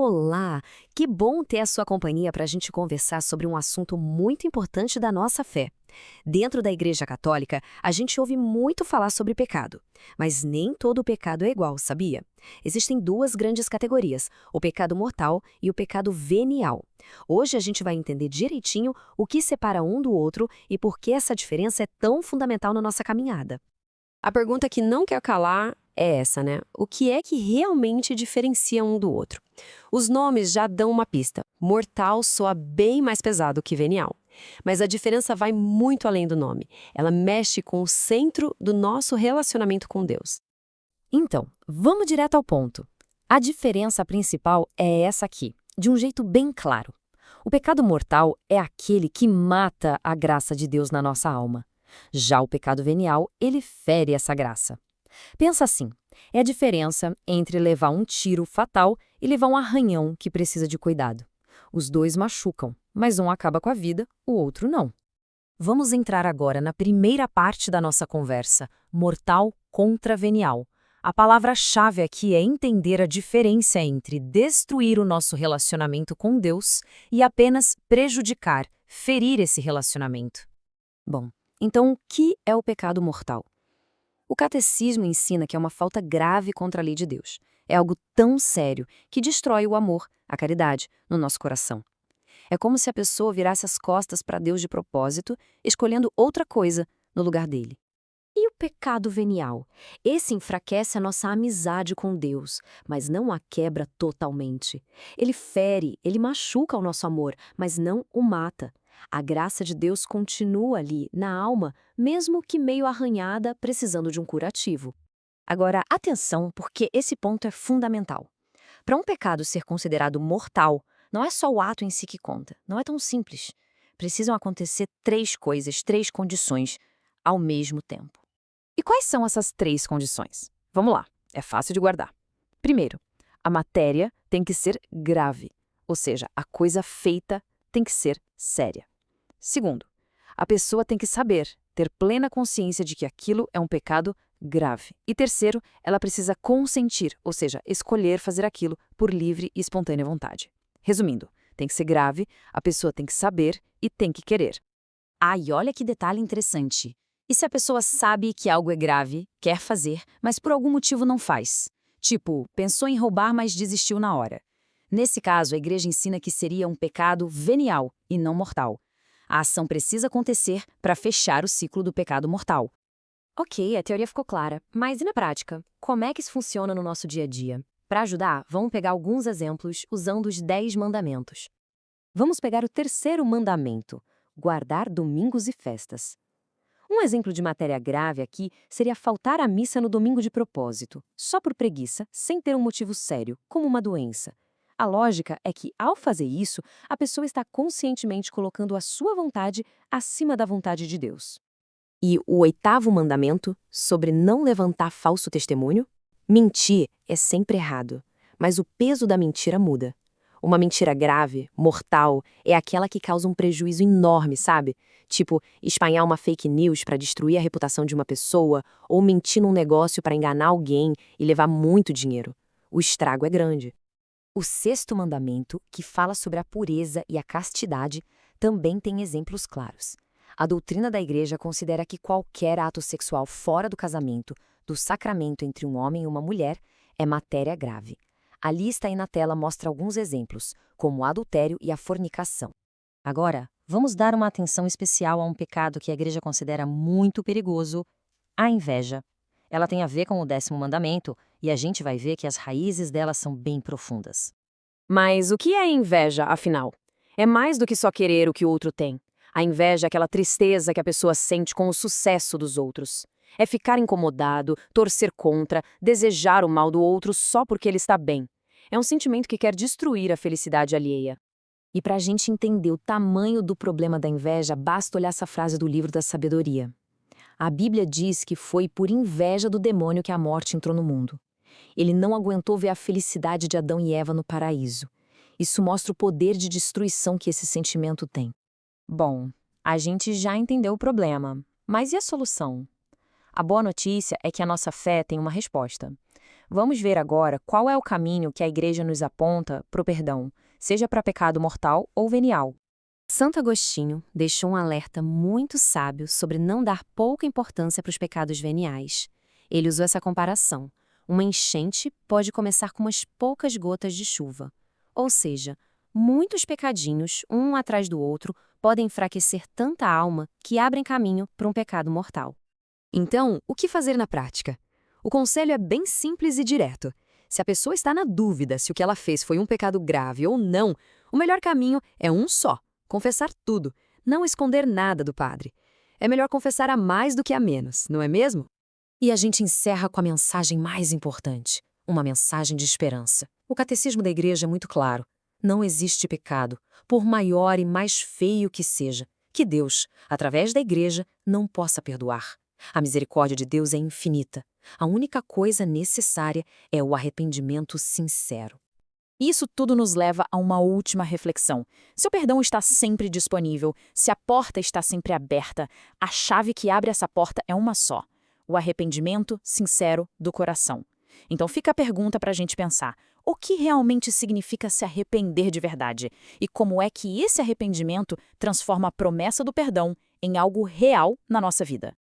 Olá! Que bom ter a sua companhia para a gente conversar sobre um assunto muito importante da nossa fé. Dentro da Igreja Católica, a gente ouve muito falar sobre pecado, mas nem todo pecado é igual, sabia? Existem duas grandes categorias, o pecado mortal e o pecado venial. Hoje a gente vai entender direitinho o que separa um do outro e por que essa diferença é tão fundamental na nossa caminhada. A pergunta que não quer calar é essa, né? O que é que realmente diferencia um do outro? Os nomes já dão uma pista. Mortal soa bem mais pesado que venial. Mas a diferença vai muito além do nome. Ela mexe com o centro do nosso relacionamento com Deus. Então, vamos direto ao ponto. A diferença principal é essa aqui, de um jeito bem claro. O pecado mortal é aquele que mata a graça de Deus na nossa alma. Já o pecado venial, ele fere essa graça. Pensa assim, é a diferença entre levar um tiro fatal e levar um arranhão que precisa de cuidado. Os dois machucam, mas um acaba com a vida, o outro não. Vamos entrar agora na primeira parte da nossa conversa, mortal contra venial. A palavra-chave aqui é entender a diferença entre destruir o nosso relacionamento com Deus e apenas prejudicar, ferir esse relacionamento. Bom, então o que é o pecado mortal? O catecismo ensina que é uma falta grave contra a lei de Deus. É algo tão sério que destrói o amor, a caridade, no nosso coração. É como se a pessoa virasse as costas para Deus de propósito, escolhendo outra coisa no lugar dele. E o pecado venial? Esse enfraquece a nossa amizade com Deus, mas não a quebra totalmente. Ele fere, ele machuca o nosso amor, mas não o mata. A graça de Deus continua ali, na alma, mesmo que meio arranhada, precisando de um curativo. Agora, atenção, porque esse ponto é fundamental. Para um pecado ser considerado mortal, não é só o ato em si que conta. Não é tão simples. Precisam acontecer três coisas, três condições, ao mesmo tempo. E quais são essas três condições? Vamos lá, é fácil de guardar. Primeiro, a matéria tem que ser grave, ou seja, a coisa feita tem que ser séria. Segundo, a pessoa tem que saber, ter plena consciência de que aquilo é um pecado grave. E terceiro, ela precisa consentir, ou seja, escolher fazer aquilo por livre e espontânea vontade. Resumindo, tem que ser grave, a pessoa tem que saber e tem que querer. E olha que detalhe interessante. E se a pessoa sabe que algo é grave, quer fazer, mas por algum motivo não faz? Tipo, pensou em roubar, mas desistiu na hora. Nesse caso, a igreja ensina que seria um pecado venial e não mortal. A ação precisa acontecer para fechar o ciclo do pecado mortal. Ok, a teoria ficou clara, mas e na prática? Como é que isso funciona no nosso dia a dia? Para ajudar, vamos pegar alguns exemplos usando os 10 mandamentos. Vamos pegar o terceiro mandamento, guardar domingos e festas. Um exemplo de matéria grave aqui seria faltar à missa no domingo de propósito, só por preguiça, sem ter um motivo sério, como uma doença. A lógica é que, ao fazer isso, a pessoa está conscientemente colocando a sua vontade acima da vontade de Deus. E o oitavo mandamento, sobre não levantar falso testemunho? Mentir é sempre errado, mas o peso da mentira muda. Uma mentira grave, mortal, é aquela que causa um prejuízo enorme, sabe? Tipo, espalhar uma fake news para destruir a reputação de uma pessoa ou mentir num negócio para enganar alguém e levar muito dinheiro. O estrago é grande. O sexto mandamento, que fala sobre a pureza e a castidade, também tem exemplos claros. A doutrina da Igreja considera que qualquer ato sexual fora do casamento, do sacramento entre um homem e uma mulher, é matéria grave. A lista aí na tela mostra alguns exemplos, como o adultério e a fornicação. Agora, vamos dar uma atenção especial a um pecado que a igreja considera muito perigoso, a inveja. Ela tem a ver com o 10º mandamento e a gente vai ver que as raízes dela são bem profundas. Mas o que é inveja, afinal? É mais do que só querer o que o outro tem. A inveja é aquela tristeza que a pessoa sente com o sucesso dos outros. É ficar incomodado, torcer contra, desejar o mal do outro só porque ele está bem. É um sentimento que quer destruir a felicidade alheia. E para a gente entender o tamanho do problema da inveja, basta olhar essa frase do livro da sabedoria. A Bíblia diz que foi por inveja do demônio que a morte entrou no mundo. Ele não aguentou ver a felicidade de Adão e Eva no paraíso. Isso mostra o poder de destruição que esse sentimento tem. Bom, a gente já entendeu o problema, mas e a solução? A boa notícia é que a nossa fé tem uma resposta. Vamos ver agora qual é o caminho que a Igreja nos aponta para o perdão, seja para pecado mortal ou venial. Santo Agostinho deixou um alerta muito sábio sobre não dar pouca importância para os pecados veniais. Ele usou essa comparação. Uma enchente pode começar com umas poucas gotas de chuva. Ou seja, muitos pecadinhos, um atrás do outro, podem enfraquecer tanta alma que abrem caminho para um pecado mortal. Então, o que fazer na prática? O conselho é bem simples e direto. Se a pessoa está na dúvida se o que ela fez foi um pecado grave ou não, o melhor caminho é um só: confessar tudo, não esconder nada do padre. É melhor confessar a mais do que a menos, não é mesmo? E a gente encerra com a mensagem mais importante, uma mensagem de esperança. O catecismo da Igreja é muito claro. Não existe pecado, por maior e mais feio que seja, que Deus, através da Igreja, não possa perdoar. A misericórdia de Deus é infinita. A única coisa necessária é o arrependimento sincero. Isso tudo nos leva a uma última reflexão. Se o perdão está sempre disponível, se a porta está sempre aberta, a chave que abre essa porta é uma só: o arrependimento sincero do coração. Então fica a pergunta para a gente pensar: o que realmente significa se arrepender de verdade? E como é que esse arrependimento transforma a promessa do perdão em algo real na nossa vida?